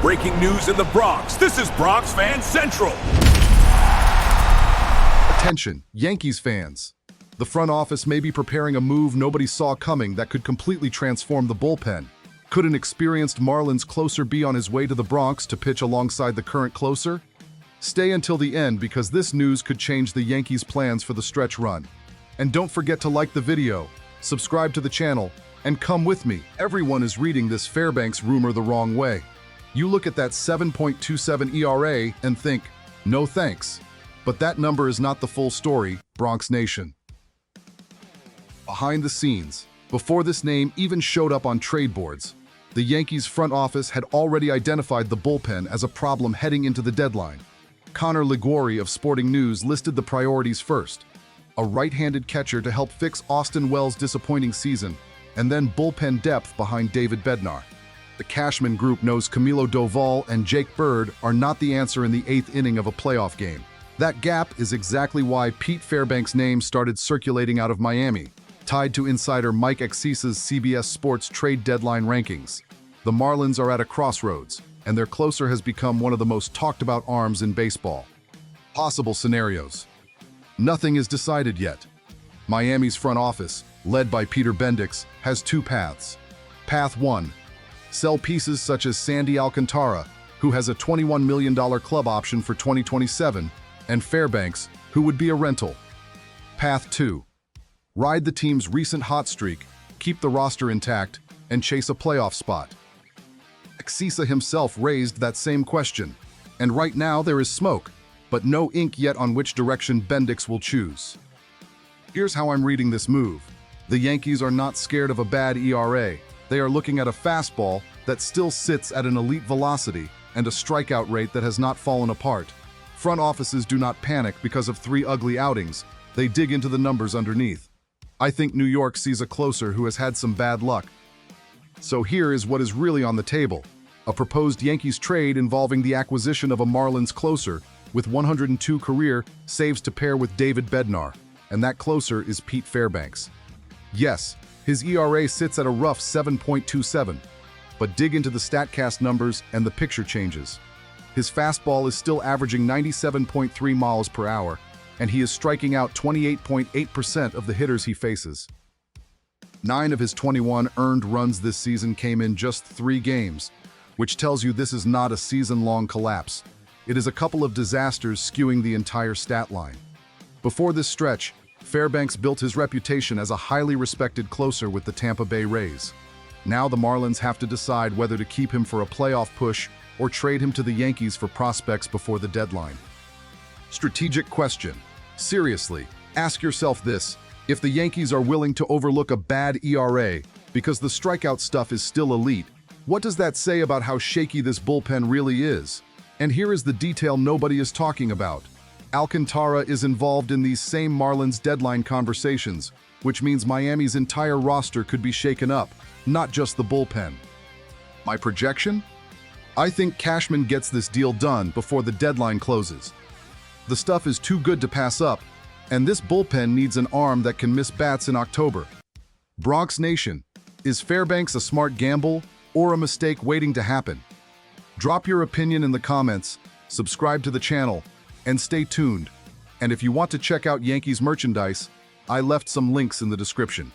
Breaking news in the Bronx. This is Bronx Fan Central. Attention, Yankees fans. The front office may be preparing a move nobody saw coming that could completely transform the bullpen. Could an experienced Marlins closer be on his way to the Bronx to pitch alongside the current closer? Stay until the end because this news could change the Yankees' plans for the stretch run. And don't forget to like the video, subscribe to the channel, and come with me. Everyone is reading this Fairbanks rumor the wrong way. You look at that 7.27 ERA and think, no thanks. But that number is not the full story, Bronx Nation. Behind the scenes, before this name even showed up on trade boards, the Yankees front office had already identified the bullpen as a problem heading into the deadline. Connor Liguori of Sporting News listed the priorities first: a right-handed catcher to help fix Austin Wells' disappointing season, and then bullpen depth behind David Bednar. The Cashman Group knows Camilo Doval and Jake Bird are not the answer in the 8th inning of a playoff game. That gap is exactly why Pete Fairbanks' name started circulating out of Miami, tied to insider Mike Axisa's CBS Sports trade deadline rankings. The Marlins are at a crossroads, and their closer has become one of the most talked-about arms in baseball. Possible scenarios. Nothing is decided yet. Miami's front office, led by Peter Bendix, has two paths. Path 1. Sell pieces such as Sandy Alcantara, who has a $21 million club option for 2027, and Fairbanks, who would be a rental. Path 2. Ride the team's recent hot streak, keep the roster intact, and chase a playoff spot. Axisa himself raised that same question, and right now there is smoke, but no ink yet on which direction Bendix will choose. Here's how I'm reading this move. The Yankees are not scared of a bad ERA. They are looking at a fastball that still sits at an elite velocity and a strikeout rate that has not fallen apart. Front offices do not panic because of 3 ugly outings. They dig into the numbers underneath. I think New York sees a closer who has had some bad luck. So here is what is really on the table: a proposed Yankees trade involving the acquisition of a Marlins closer with 102 career saves to pair with David Bednar, and that closer is Pete Fairbanks. Yes, his ERA sits at a rough 7.27, but dig into the StatCast numbers and the picture changes. His fastball is still averaging 97.3 miles per hour, and he is striking out 28.8% of the hitters he faces. 9 of his 21 earned runs this season came in just 3 games, which tells you this is not a season-long collapse. It is a couple of disasters skewing the entire stat line. Before this stretch, Fairbanks built his reputation as a highly respected closer with the Tampa Bay Rays. Now the Marlins have to decide whether to keep him for a playoff push or trade him to the Yankees for prospects before the deadline. Strategic question. Seriously, ask yourself this: if the Yankees are willing to overlook a bad ERA because the strikeout stuff is still elite, what does that say about how shaky this bullpen really is? And here is the detail nobody is talking about. Alcantara is involved in these same Marlins deadline conversations, which means Miami's entire roster could be shaken up, not just the bullpen. My projection? I think Cashman gets this deal done before the deadline closes. The stuff is too good to pass up, and this bullpen needs an arm that can miss bats in October. Bronx Nation, is Fairbanks a smart gamble or a mistake waiting to happen? Drop your opinion in the comments, subscribe to the channel, and stay tuned. And if you want to check out Yankees merchandise, I left some links in the description.